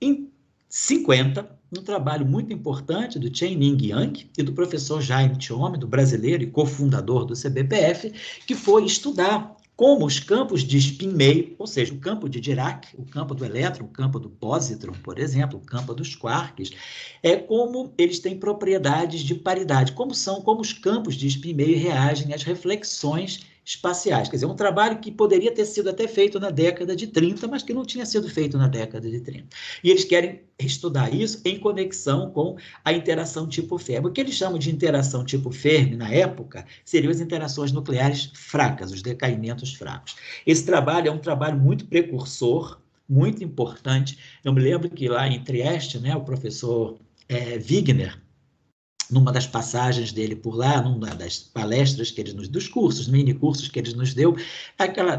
Em 50, um trabalho muito importante do Chen-Ning Yang e do professor Jaime Thiome, do brasileiro e cofundador do CBPF, que foi estudar como os campos de spin-meio, ou seja, o campo de Dirac, o campo do elétron, o campo do pósitron, por exemplo, o campo dos quarks, como eles têm propriedades de paridade, como os campos de spin-meio reagem às reflexões espaciais. Quer dizer, um trabalho que poderia ter sido até feito na década de 30, mas que não tinha sido feito na década de 30. E eles querem estudar isso em conexão com a interação tipo Fermi. O que eles chamam de interação tipo Fermi, na época, seriam as interações nucleares fracas, os decaimentos fracos. Esse trabalho é um trabalho muito precursor, muito importante. Eu me lembro que lá em Trieste, né, o professor Wigner, numa das passagens dele por lá, numa das palestras que ele dos cursos, mini cursos que ele nos deu,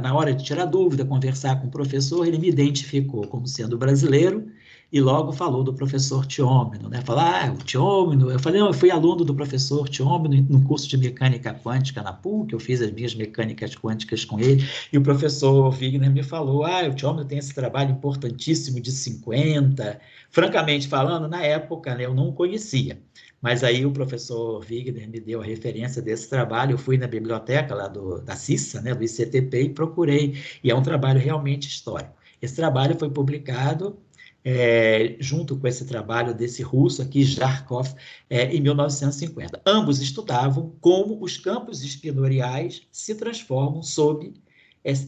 na hora de tirar dúvida, conversar com o professor, ele me identificou como sendo brasileiro e logo falou do professor Thiômino, né? Falar, o Thiômino, eu falei, não, eu fui aluno do professor Thiômino no curso de mecânica quântica na PUC, eu fiz as minhas mecânicas quânticas com ele, e o professor Wigner me falou, o Thiômino tem esse trabalho importantíssimo de 50, francamente falando, na época, né, eu não conhecia. Mas aí o professor Wigner me deu a referência desse trabalho, eu fui na biblioteca lá da CISA, né, do ICTP, e procurei, e é um trabalho realmente histórico. Esse trabalho foi publicado junto com esse trabalho desse russo aqui, Jarkov, em 1950. Ambos estudavam como os campos espinoriais se transformam sob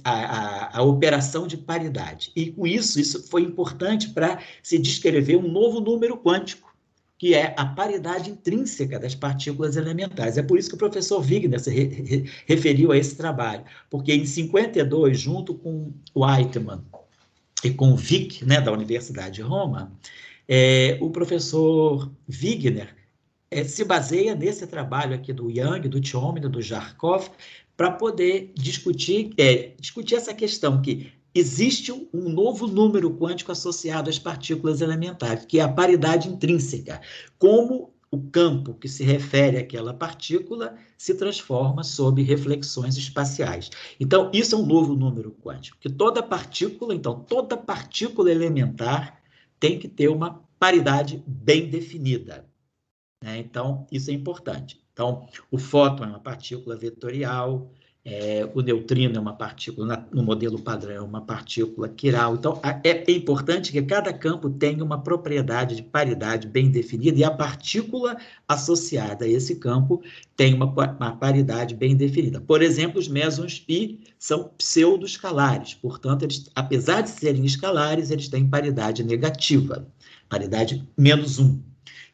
a operação de paridade. E com isso foi importante para se descrever um novo número quântico, que é a paridade intrínseca das partículas elementares. É por isso que o professor Wigner se referiu a esse trabalho, porque em 52, junto com o Weitmann e com o Vick, né, da Universidade de Roma, o professor Wigner se baseia nesse trabalho aqui do Yang, do Thiômino, do Jarkov, para poder discutir essa questão que existe um novo número quântico associado às partículas elementares, que é a paridade intrínseca. Como o campo que se refere àquela partícula se transforma sob reflexões espaciais. Então, isso é um novo número quântico, que toda partícula elementar tem que ter uma paridade bem definida. Então, isso é importante. Então, o fóton é uma partícula vetorial, o neutrino é uma partícula, no modelo padrão, é uma partícula quiral. Então, é importante que cada campo tenha uma propriedade de paridade bem definida e a partícula associada a esse campo tem uma paridade bem definida. Por exemplo, os mesons π são pseudo-escalares, portanto, eles, apesar de serem escalares, eles têm paridade negativa, paridade -1.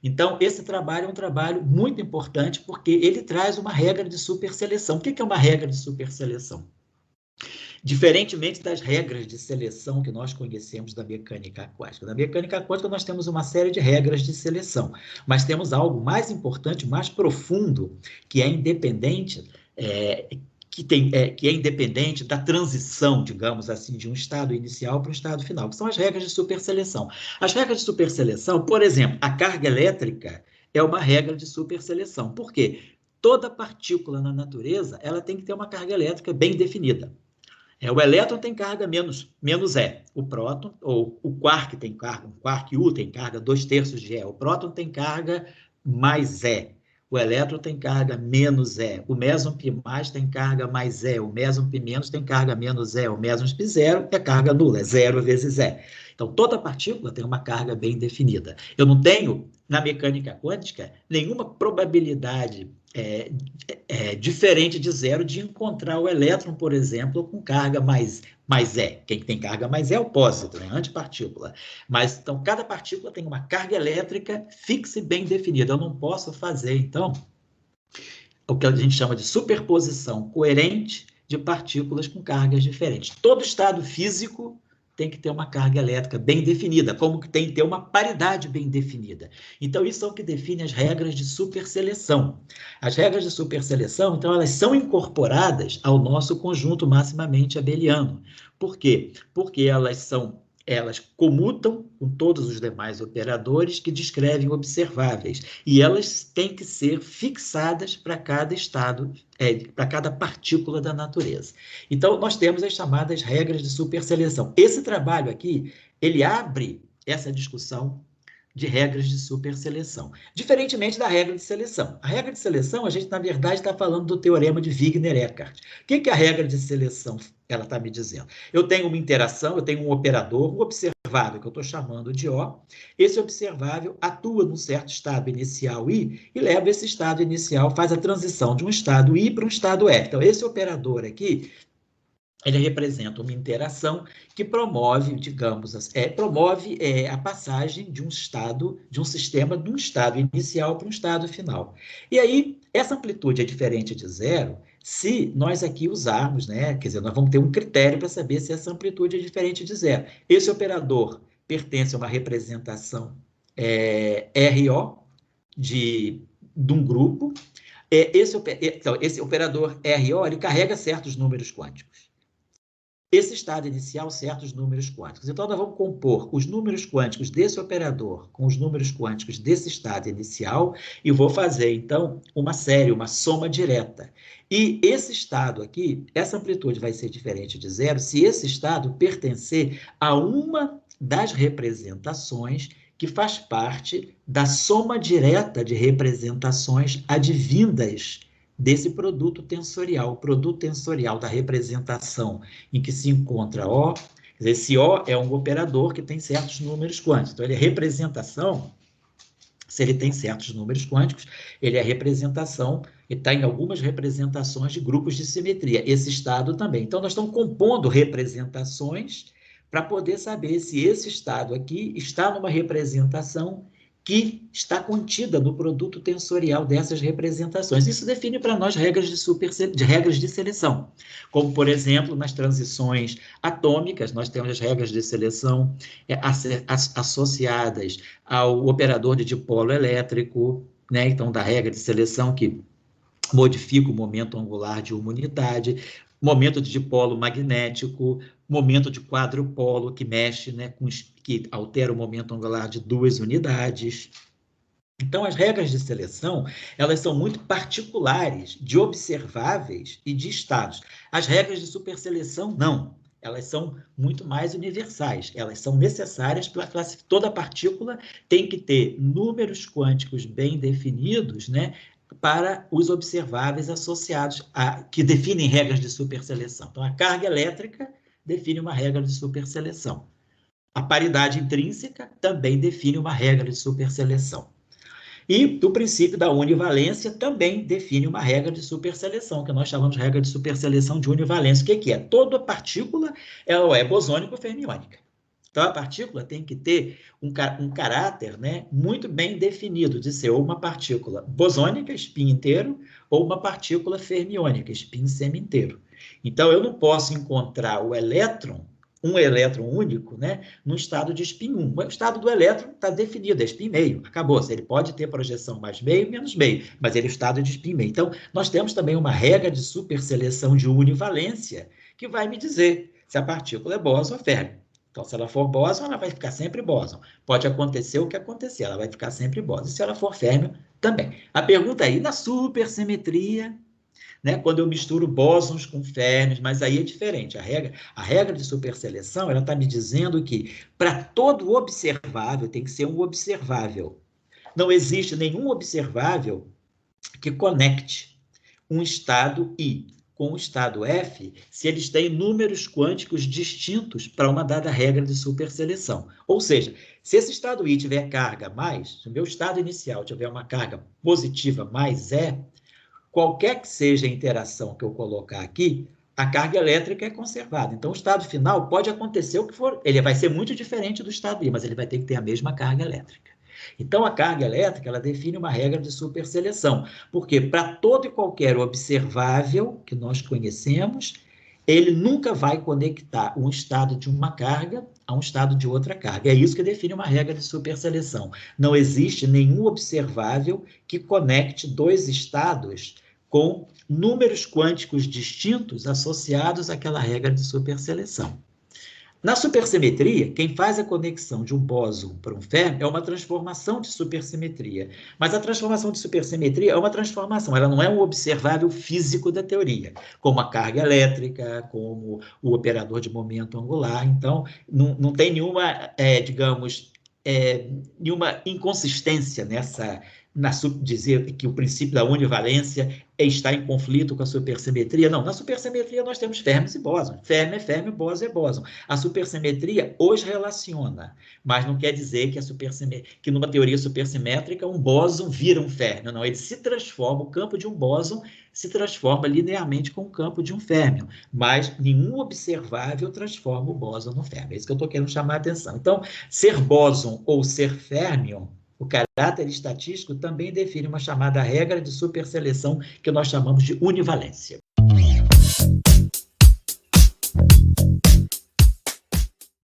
Então, esse trabalho é um trabalho muito importante porque ele traz uma regra de superseleção. O que é uma regra de superseleção? Diferentemente das regras de seleção que nós conhecemos da mecânica quântica. Na mecânica quântica, nós temos uma série de regras de seleção, mas temos algo mais importante, mais profundo, que é independente, que é independente da transição, digamos assim, de um estado inicial para um estado final, que são as regras de superseleção. As regras de superseleção, por exemplo, a carga elétrica é uma regra de superseleção. Por quê? Toda partícula na natureza ela tem que ter uma carga elétrica bem definida. O elétron tem carga menos E. O próton, ou o quark tem carga, um quark U tem carga 2/3 de E. O próton tem carga mais E. O elétron tem carga menos E. O meson π+ tem carga mais E. O meson π- tem carga menos E. O meson π0 é carga nula, é 0 vezes E. Então, toda partícula tem uma carga bem definida. Eu não tenho, na mecânica quântica, nenhuma probabilidade diferente de zero de encontrar o elétron, por exemplo, com carga mais E. Quem tem carga mais E é o pósitron, é antipartícula. Mas, então, cada partícula tem uma carga elétrica fixa e bem definida. Eu não posso fazer, então, o que a gente chama de superposição coerente de partículas com cargas diferentes. Todo estado físico tem que ter uma carga elétrica bem definida, como que tem que ter uma paridade bem definida. Então, isso é o que define as regras de superseleção. As regras de superseleção, então, elas são incorporadas ao nosso conjunto maximamente abeliano. Por quê? Porque elas comutam com todos os demais operadores que descrevem observáveis, e elas têm que ser fixadas para cada estado, para cada partícula da natureza. Então, nós temos as chamadas regras de superseleção. Esse trabalho aqui, ele abre essa discussão de regras de superseleção. Diferentemente da regra de seleção. A regra de seleção, a gente, na verdade, está falando do teorema de Wigner-Eckart. O que a regra de seleção ela está me dizendo? Eu tenho uma interação, eu tenho um operador, um observável, que eu estou chamando de O. Esse observável atua num certo estado inicial I e leva esse estado inicial, faz a transição de um estado I para um estado F. Então, esse operador aqui, ele representa uma interação que promove, digamos, a passagem de um estado, de um sistema, de um estado inicial para um estado final. E aí, essa amplitude é diferente de zero se nós aqui usarmos, né? Quer dizer, nós vamos ter um critério para saber se essa amplitude é diferente de zero. Esse operador pertence a uma representação RO de um grupo. Esse operador RO, ele carrega certos números quânticos. Esse estado inicial, certos números quânticos. Então, nós vamos compor os números quânticos desse operador com os números quânticos desse estado inicial e vou fazer, então, uma série, uma soma direta. E esse estado aqui, essa amplitude vai ser diferente de zero se esse estado pertencer a uma das representações que faz parte da soma direta de representações advindas desse produto tensorial, o produto tensorial da representação em que se encontra O. Quer dizer, esse O é um operador que tem certos números quânticos. Então, ele é representação, se ele tem certos números quânticos, ele é representação, e está em algumas representações de grupos de simetria. Esse estado também. Então, nós estamos compondo representações para poder saber se esse estado aqui está numa representação que está contida no produto tensorial dessas representações. Isso define para nós regras de seleção, como, por exemplo, nas transições atômicas, nós temos as regras de seleção associadas ao operador de dipolo elétrico, né? Então, da regra de seleção que modifica o momento angular de uma unidade, momento de dipolo magnético, momento de quadrupolo que mexe, né, que altera o momento angular de duas unidades. Então, as regras de seleção, elas são muito particulares de observáveis e de estados. As regras de superseleção, não. Elas são muito mais universais. Elas são necessárias para classificar. Toda partícula tem que ter números quânticos bem definidos, né, para os observáveis associados que definem regras de superseleção. Então, a carga elétrica define uma regra de superseleção. A paridade intrínseca também define uma regra de superseleção. E o princípio da univalência também define uma regra de superseleção, que nós chamamos de regra de superseleção de univalência. O que é? Toda partícula ela é bosônica ou fermiônica. Então, a partícula tem que ter um caráter, né, muito bem definido, de ser ou uma partícula bosônica, spin inteiro, ou uma partícula fermiônica, spin semi-inteiro. Então, eu não posso encontrar o elétron, um elétron único, né, no estado de spin 1. O estado do elétron está definido, é spin meio, acabou. Ele pode ter projeção mais meio, menos meio, mas ele é o estado de spin meio. Então, nós temos também uma regra de superseleção de univalência que vai me dizer se a partícula é bóson ou férmio. Então, se ela for bóson, ela vai ficar sempre bóson. Pode acontecer o que acontecer, ela vai ficar sempre bóson. E se ela for férmio, também. A pergunta aí, na supersimetria, né, quando eu misturo bósons com férmions, mas aí é diferente. A regra de superseleção, ela está me dizendo que para todo observável, tem que ser um observável. Não existe nenhum observável que conecte um estado I com o estado F, se eles têm números quânticos distintos para uma dada regra de superseleção. Ou seja, se esse estado I tiver carga mais, se o meu estado inicial tiver uma carga positiva mais E, qualquer que seja a interação que eu colocar aqui, a carga elétrica é conservada. Então, o estado final pode acontecer o que for. Ele vai ser muito diferente do estado I, mas ele vai ter que ter a mesma carga elétrica. Então, a carga elétrica, ela define uma regra de superseleção, porque para todo e qualquer observável que nós conhecemos, ele nunca vai conectar um estado de uma carga a um estado de outra carga. É isso que define uma regra de superseleção. Não existe nenhum observável que conecte dois estados com números quânticos distintos associados àquela regra de superseleção. Na supersimetria, quem faz a conexão de um bóson para um férmio é uma transformação de supersimetria. Mas a transformação de supersimetria é uma transformação, ela não é um observável físico da teoria, como a carga elétrica, como o operador de momento angular. Então, não tem nenhuma, digamos, nenhuma inconsistência nessa, dizer que o princípio da univalência está em conflito com a supersimetria. Não, na supersimetria nós temos férmions e bósons. Férmio é férmio, bóson é bóson. A supersimetria os relaciona, mas não quer dizer que numa teoria supersimétrica um bóson vira um férmio. Não, ele se transforma, o campo de um bóson se transforma linearmente com o campo de um férmio, mas nenhum observável transforma o bóson no férmio. É isso que eu estou querendo chamar a atenção. Então, ser bóson ou ser férmio, o caráter estatístico também define uma chamada regra de superseleção que nós chamamos de univalência.